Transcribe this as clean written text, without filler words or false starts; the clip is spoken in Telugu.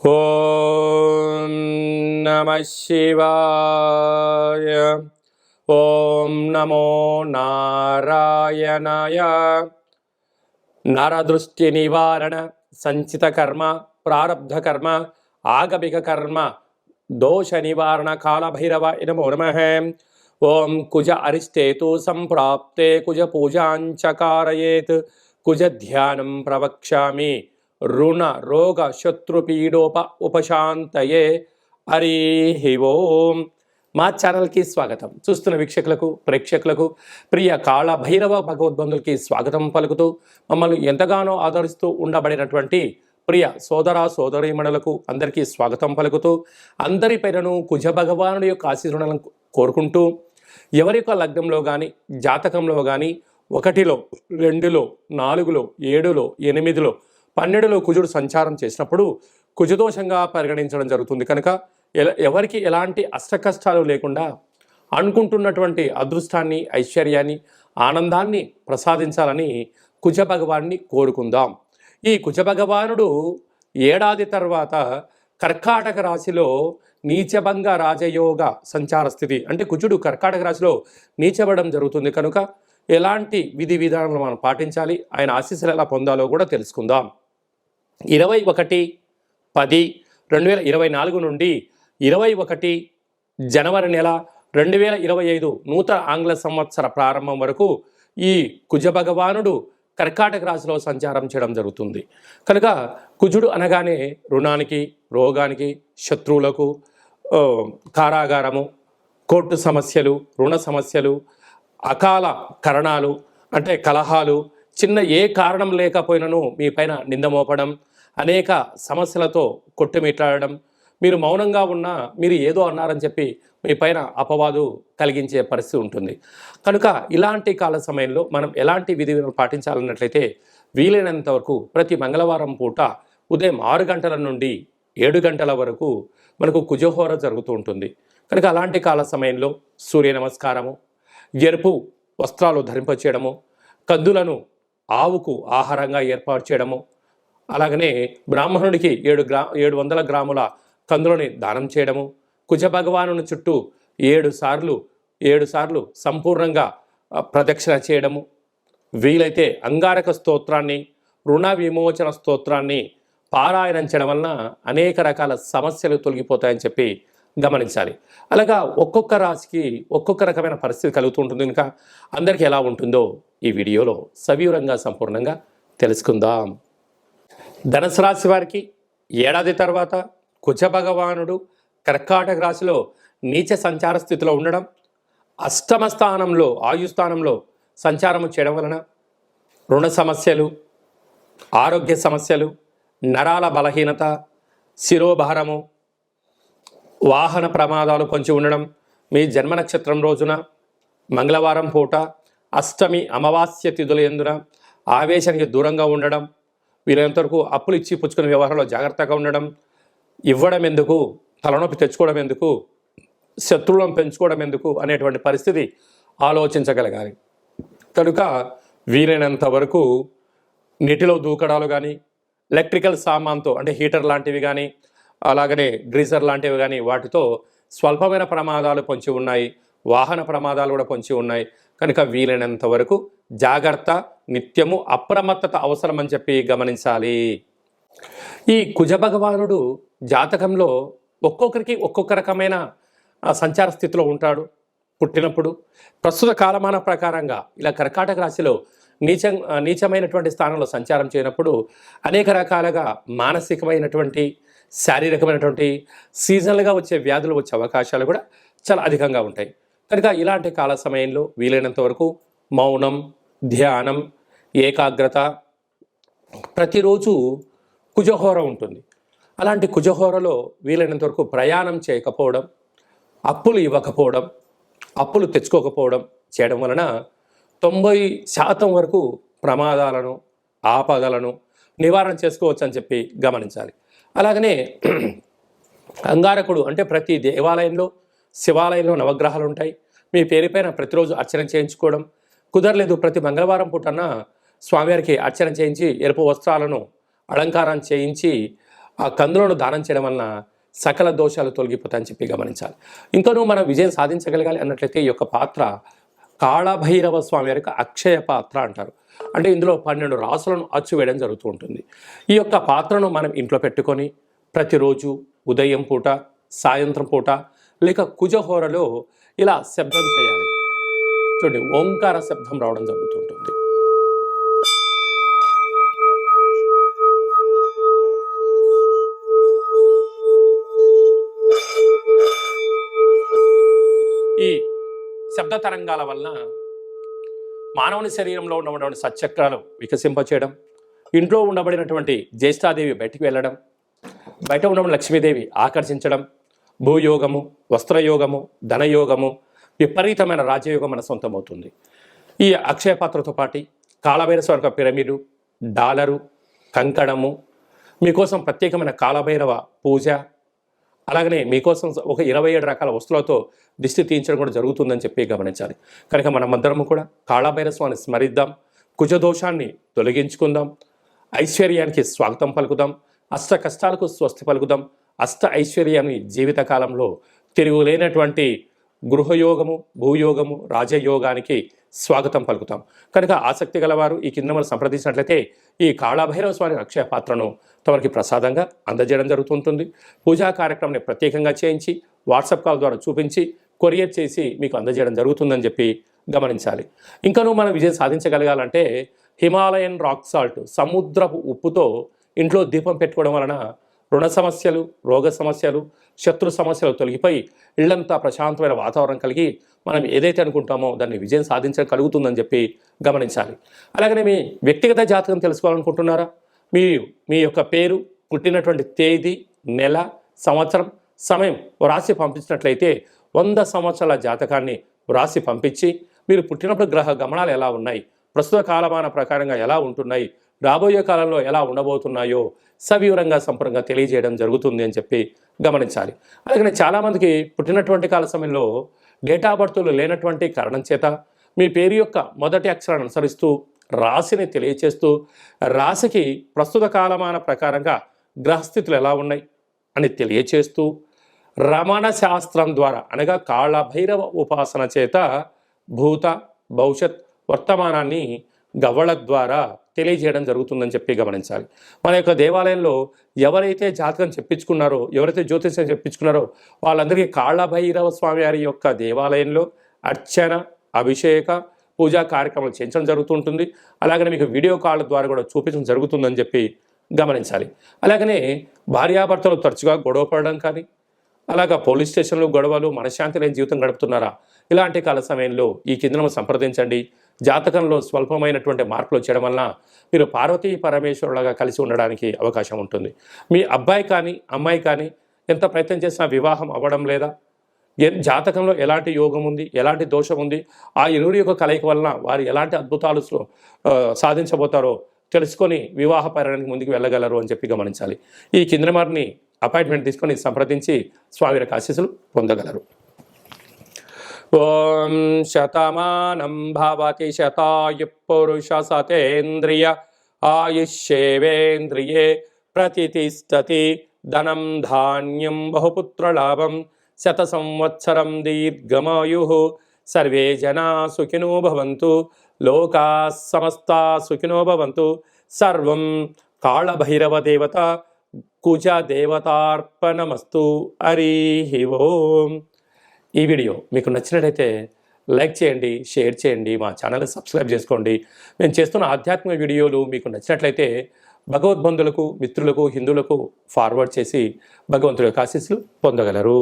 ఓం నమః శివాయ. ఓం నమో నారాయణాయ. నరదృష్టి నివారణ సంచిత కర్మ ప్రారబ్ధ కర్మ ఆగమిక కర్మ దోష నివారణ కాలభైరవ నమో నమః. ఓం కుజ అరిష్టేతు సంప్రాప్తే కుజ పూజాంచకారయేత్ కుజ ధ్యానం ప్రవక్ష్యామి రుణ రోగ శత్రుపీడోప ఉపశాంతయే. హరి ఓం. మా ఛానల్కి స్వాగతం. చూస్తున్న వీక్షకులకు ప్రేక్షకులకు ప్రియ కాళ భైరవ భగవద్బంధులకి స్వాగతం పలుకుతూ మమ్మల్ని ఎంతగానో ఆదరిస్తూ ఉండబడినటువంటి ప్రియ సోదర సోదరీమణులకు అందరికీ స్వాగతం పలుకుతూ అందరి పేరును కుజ భగవానుడి యొక్క ఆశీర్వాదాలను కోరుకుంటూ ఎవరి యొక్క లగ్నంలో కానీ జాతకంలో కానీ 1లో 2లో 4లో 7లో 8లో 12లో కుజుడు సంచారం చేసినప్పుడు కుజదోషంగా పరిగణించడం జరుగుతుంది. కనుక ఎవరికి ఎలాంటి అష్టకష్టాలు లేకుండా అనుకుంటున్నటువంటి అదృష్టాన్ని ఐశ్వర్యాన్ని ఆనందాన్ని ప్రసాదించాలని కుజ భగవాన్ని కోరుకుందాం. ఈ కుజ భగవానుడు ఏడాది తర్వాత కర్కాటక రాశిలో నీచభంగ రాజయోగ సంచార స్థితి అంటే కుజుడు కర్కాటక రాశిలో నీచబడడం జరుగుతుంది. కనుక ఎలాంటి విధి విధానాలు మనం పాటించాలి, ఆయన ఆశీస్సులు ఎలా పొందాలో కూడా తెలుసుకుందాం. 21/10/2024 నుండి 21 జనవరి నెల 2025 నూతన ఆంగ్ల సంవత్సర ప్రారంభం వరకు ఈ కుజ భగవానుడు కర్కాటక రాశిలో సంచారం చేయడం జరుగుతుంది. కనుక కుజుడు అనగానే రుణానికి, రోగానికి, శత్రువులకు, కారాగారము, కోర్టు సమస్యలు, రుణ సమస్యలు, అకాల కరణాలు అంటే కలహాలు, చిన్న ఏ కారణం లేకపోయినను మీ పైన నిందమోపడం, అనేక సమస్యలతో కొట్టుమిట్లాడడం, మీరు మౌనంగా ఉన్నా మీరు ఏదో అన్నారని చెప్పి మీ పైన అపవాదు కలిగించే పరిస్థితి ఉంటుంది. కనుక ఇలాంటి కాల సమయంలో మనం ఎలాంటి విధి పాటించాలన్నట్లయితే వీలైనంత వరకు ప్రతి మంగళవారం పూట ఉదయం 6 గంటల నుండి 7 గంటల వరకు మనకు కుజహోర జరుగుతూ ఉంటుంది. కనుక అలాంటి కాల సమయంలో సూర్య నమస్కారము, ఎరుపు వస్త్రాలు ధరింపచేయడము, కందులను ఆవుకు ఆహారంగా ఏర్పాటు చేయడము, అలాగనే బ్రాహ్మణుడికి 700 గ్రాముల కందులని దానం చేయడము, కుజ భగవాను చుట్టూ 7 సార్లు సంపూర్ణంగా ప్రదక్షిణ చేయడము, వీలైతే అంగారక స్తోత్రాన్ని, రుణ విమోచన స్తోత్రాన్ని పారాయణం చేయడం వలన అనేక రకాల సమస్యలు తొలగిపోతాయని చెప్పి గమనించాలి. అలాగా ఒక్కొక్క రాశికి ఒక్కొక్క రకమైన పరిస్థితి కలుగుతూ ఉంటుంది. ఇంకా అందరికీ ఎలా ఉంటుందో ఈ వీడియోలో సవివరంగా సంపూర్ణంగా తెలుసుకుందాం. ధనుసు రాశి వారికి ఏడాది తర్వాత కుజ భగవానుడు కర్కాటక రాశిలో నీచ సంచార స్థితిలో ఉండడం, అష్టమ స్థానంలో ఆయుస్థానంలో సంచారము చేయడం వలన రుణ సమస్యలు, ఆరోగ్య సమస్యలు, నరాల బలహీనత, శిరోభారము, వాహన ప్రమాదాలు పొంచి ఉండడం, మీ జన్మ నక్షత్రం రోజున మంగళవారం పూట అష్టమి అమావాస్య తిథుల యందున ఆవేశానికి దూరంగా ఉండడం, వీరంత వరకు అప్పులు ఇచ్చి పుచ్చుకునే వ్యవహారంలో జాగ్రత్తగా ఉండడం, ఇవ్వడం ఎందుకు, తలనొప్పి తెచ్చుకోవడం ఎందుకు, శత్రువులను పెంచుకోవడం ఎందుకు అనేటువంటి పరిస్థితి ఆలోచించగలగాలి. కనుక వీలైనంత వరకు నీటిలో దూకడాలు కానీ, ఎలక్ట్రికల్ సామాన్తో అంటే హీటర్ లాంటివి కానీ, అలాగనే గ్రీజర్ లాంటివి కానీ వాటితో స్వల్పమైన ప్రమాదాలు పొంచి ఉన్నాయి, వాహన ప్రమాదాలు కూడా పొంచి ఉన్నాయి. కనుక వీలైనంత వరకు జాగ్రత్త, నిత్యము అప్రమత్తత అవసరం అని చెప్పి గమనించాలి. ఈ కుజ భగవానుడు జాతకంలో ఒక్కొక్కరికి ఒక్కొక్క రకమైన సంచార స్థితిలో ఉంటాడు. పుట్టినప్పుడు ప్రస్తుత కాలమాన ప్రకారంగా ఇలా కర్కాటక రాశిలో నీచమైనటువంటి స్థానంలో సంచారం చేయనప్పుడు అనేక రకాలుగా మానసికమైనటువంటి, శారీరకమైనటువంటి, సీజనల్గా వచ్చే వ్యాధులు వచ్చే అవకాశాలు కూడా చాలా అధికంగా ఉంటాయి. కనుక ఇలాంటి కాల సమయంలో వీలైనంత వరకు మౌనం, ధ్యానం, ఏకాగ్రత, ప్రతిరోజు కుజహోర ఉంటుంది. అలాంటి కుజహోరలో వీలైనంత వరకు ప్రయాణం చేయకపోవడం, అప్పులు ఇవ్వకపోవడం, అప్పులు తెచ్చుకోకపోవడం చేయడం వలన 90% వరకు ప్రమాదాలను, ఆపదలను నివారణ చేసుకోవచ్చు అని చెప్పి గమనించాలి. అలాగనే అంగారకుడు అంటే ప్రతి దేవాలయంలో, శివాలయంలో నవగ్రహాలు ఉంటాయి. మీ పేరుపైన ప్రతిరోజు అర్చన చేయించుకోవడం కుదరలేదు, ప్రతి మంగళవారం పూటన స్వామివారికి అర్చన చేయించి ఎరుపు వస్త్రాలను అలంకారం చేయించి ఆ కందులను దానం చేయడం వలన సకల దోషాలు తొలగిపోతాయని చెప్పి గమనించాలి. ఇంకనూ మనం విజయం సాధించగలగాలి అన్నట్లయితే ఈ యొక్క పాత్ర కాళభైరవ స్వామి వారికి అక్షయ పాత్ర అంటారు. అంటే ఇందులో 12 రాసులను అచ్చు వేయడం జరుగుతూ ఉంటుంది. ఈ యొక్క పాత్రను మనం ఇంట్లో పెట్టుకొని ప్రతిరోజు ఉదయం పూట, సాయంత్రం పూట లేక కుజహోరలో ఇలా శబ్దం చేయాలి. చూడండి, ఓంకార శబ్దం రావడం జరుగుతుంటుంది. ఈ శబ్ద తరంగాల వలన మానవుని శరీరంలో ఉన్నటువంటి సచక్రాలు వికసింపచేయడం, ఇంట్లో ఉండబడినటువంటి జ్యేష్ఠాదేవి బయటికి వెళ్ళడం, బయట ఉన్న లక్ష్మీదేవి ఆకర్షించడం, భూయోగము, వస్త్రయోగము, ధనయోగము, విపరీతమైన రాజయోగం మన సొంతమవుతుంది. ఈ అక్షయపాత్రతో పాటు కాళభైరవ పిరమిడు, డాలరు, కంకణము, మీకోసం ప్రత్యేకమైన కాళభైరవ పూజ, అలాగనే మీకోసం ఒక 27 రకాల వస్తువులతో దిష్టి తీయించడం కూడా జరుగుతుందని చెప్పి గమనించాలి. కనుక మనమందరము కూడా కాళభైరవ స్వామిని స్మరిద్దాం, కుజదోషాన్ని తొలగించుకుందాం, ఐశ్వర్యానికి స్వాగతం పలుకుదాం, అష్ట కష్టాలకు స్వస్తి పలుకుదాం, అష్ట ఐశ్వర్యాన్ని జీవితకాలంలో తిరుగులేనటువంటి గృహయోగము, భూయోగము, రాజయోగానికి స్వాగతం పలుకుతాం. కనుక ఆసక్తి గలవారు ఈ కింద మనం సంప్రదించినట్లయితే ఈ కాళభైరవ స్వామి అక్షయ పాత్రను తమకి ప్రసాదంగా అందజేయడం జరుగుతుంటుంది. పూజా కార్యక్రమాన్ని ప్రత్యేకంగా చేయించి వాట్సాప్ కాల్ ద్వారా చూపించి కొరియర్ చేసి మీకు అందజేయడం జరుగుతుందని చెప్పి గమనించాలి. ఇంకనూ మనం విజయం సాధించగలగాలంటే హిమాలయన్ రాక్ సాల్ట్, సముద్రపు ఉప్పుతో ఇంట్లో దీపం పెట్టుకోవడం వలన రుణ సమస్యలు, రోగ సమస్యలు, శత్రు సమస్యలు తొలగిపోయి ఇళ్లంతా ప్రశాంతమైన వాతావరణం కలిగి మనం ఏదైతే అనుకుంటామో దాన్ని విజయం సాధించగలుగుతుందని చెప్పి గమనించాలి. అలాగనే మీ వ్యక్తిగత జాతకం తెలుసుకోవాలనుకుంటున్నారా? మీ యొక్క పేరు, పుట్టినటువంటి తేదీ, నెల, సంవత్సరం, సమయం వ్రాసి పంపించినట్లయితే 100 సంవత్సరాల జాతకాన్ని వ్రాసి పంపించి మీరు పుట్టినప్పుడు గ్రహ గమనాలు ఎలా ఉన్నాయి, ప్రస్తుత కాలమాన ప్రకారంగా ఎలా ఉంటున్నాయి, రాబోయే కాలంలో ఎలా ఉండబోతున్నాయో సవివరంగా సంపూర్ణంగా తెలియజేయడం జరుగుతుంది అని చెప్పి గమనించాలి. అలాగే చాలామందికి పుట్టినటువంటి కాల సమయంలో డేటా బర్త్లు లేనటువంటి కారణం చేత మీ పేరు యొక్క మొదటి అక్షరాన్ని అనుసరిస్తూ రాశిని తెలియచేస్తూ రాశికి ప్రస్తుత కాలమాన ప్రకారంగా గ్రహస్థితులు ఎలా ఉన్నాయి అని తెలియచేస్తూ రమణ శాస్త్రం ద్వారా అనగా కాళభైరవ ఉపాసన చేత భూత, భవిష్యత్, వర్తమానాన్ని గవ్వల ద్వారా తెలియజేయడం జరుగుతుందని చెప్పి గమనించాలి. మన యొక్క దేవాలయంలో ఎవరైతే జాతకం చెప్పించుకున్నారో, ఎవరైతే జ్యోతిష్యం చెప్పించుకున్నారో వాళ్ళందరికీ కాళభైరవ స్వామి వారి యొక్క దేవాలయంలో అర్చన, అభిషేక, పూజా కార్యక్రమాలు చేయించడం జరుగుతుంటుంది. అలాగనే మీకు వీడియో కాల్ ద్వారా కూడా చూపించడం జరుగుతుందని చెప్పి గమనించాలి. అలాగనే భార్యాభర్తలు తరచుగా గొడవ పడడం కానీ, అలాగా పోలీస్ స్టేషన్లు, గొడవలు, మనశ్శాంతి లేని జీవితం గడుపుతున్నారా? ఇలాంటి కాల సమయంలో ఈ కిందను సంప్రదించండి. జాతకంలో స్వల్పమైనటువంటి మార్పులు వచ్చేయడం వలన మీరు పార్వతీ పరమేశ్వరులాగా కలిసి ఉండడానికి అవకాశం ఉంటుంది. మీ అబ్బాయి కానీ అమ్మాయి కానీ ఎంత ప్రయత్నం చేసినా వివాహం అవ్వడం లేదా, జాతకంలో ఎలాంటి యోగం ఉంది, ఎలాంటి దోషం ఉంది, ఆ ఇరువురి యొక్క కలయిక వలన వారు ఎలాంటి అద్భుతాలు సాధించబోతారో తెలుసుకొని వివాహ పరిణామానికి ముందుకు వెళ్ళగలరు అని చెప్పి గమనించాలి. ఈ కింద వారిని అపాయింట్మెంట్ తీసుకొని సంప్రదించి స్వామి యొక్క ఆశీస్సులు పొందగలరు. ఓం శతమానం భవతి శతాయు పురుష సతేంద్రియ ఆయుష్యేవేంద్రియే ప్రతిష్టతి ధనం ధాన్యం బహుపుత్రలాభం శత సంవత్సరం దీర్ఘమాయు సర్వే జనా సుఖినో భవంతు లోకా సమస్తా సుఖినో భవంతు. సర్వం కాళభైరవ దేవత కుజ దేవతార్పణమస్తు. హరి ఓం. ఈ వీడియో మీకు నచ్చినట్లయితే లైక్ చేయండి, షేర్ చేయండి, మా ఛానల్ని సబ్స్క్రైబ్ చేసుకోండి. మేము చేస్తున్న ఆధ్యాత్మిక వీడియోలు మీకు నచ్చినట్లయితే భగవద్బంధులకు, మిత్రులకు, హిందువులకు ఫార్వర్డ్ చేసి భగవంతుడి యొక్క ఆశీస్సులు పొందగలరు.